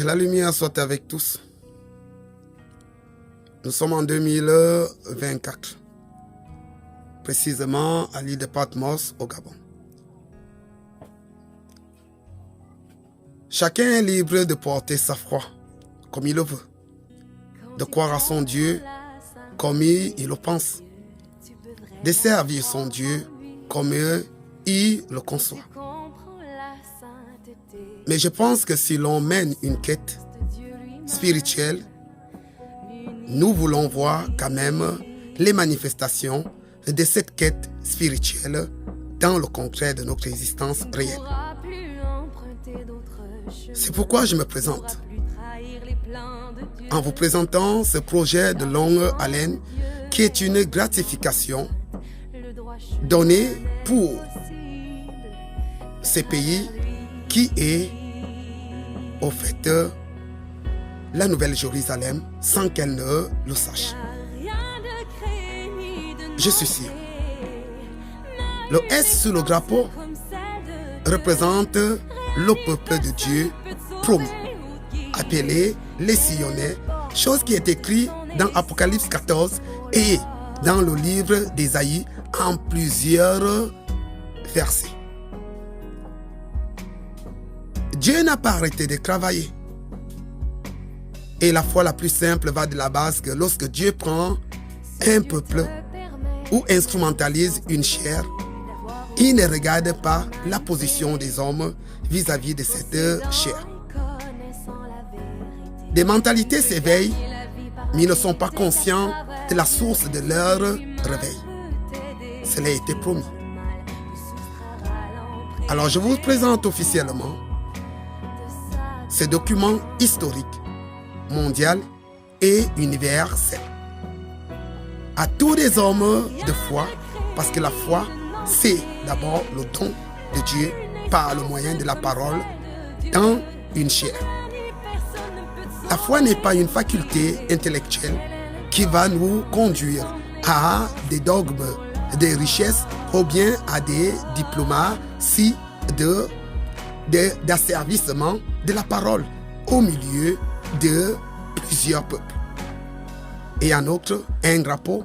Que la lumière soit avec tous. Nous sommes en 2024, précisément à l'île de Patmos au Gabon. Chacun est libre de porter sa foi comme il le veut, de croire à son Dieu comme il le pense, de servir son Dieu comme il le conçoit. Mais je pense que si l'on mène une quête spirituelle, nous voulons voir quand même les manifestations de cette quête spirituelle dans le concret de notre existence réelle. C'est pourquoi je me présente. En vous présentant ce projet de longue haleine qui est une gratification donnée pour ces pays qui est au fait la Nouvelle Jérusalem sans qu'elle ne le sache. Je suis sûr. Le S sur le drapeau représente le peuple de Dieu promis, appelé les Sillonnais, chose qui est écrite dans Apocalypse 14 et dans le livre d'Ésaïe en plusieurs versets. Dieu n'a pas arrêté de travailler. Et la foi la plus simple va de la base que lorsque Dieu prend un peuple ou instrumentalise une chair, il ne regarde pas la position des hommes vis-à-vis de cette chair. Des mentalités s'éveillent, mais ils ne sont pas conscients de la source de leur réveil. Cela a été promis. Alors je vous présente officiellement ce document historique, mondial et universel. À tous les hommes de foi, parce que la foi, c'est d'abord le don de Dieu par le moyen de la parole dans une chair. La foi n'est pas une faculté intellectuelle qui va nous conduire à des dogmes, des richesses ou bien à des diplomaties d'asservissement de la parole au milieu de plusieurs peuples. Et en outre, un drapeau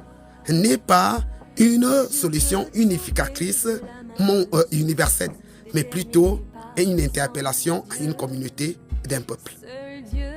n'est pas une solution unificatrice universelle, mais plutôt une interpellation à une communauté d'un peuple.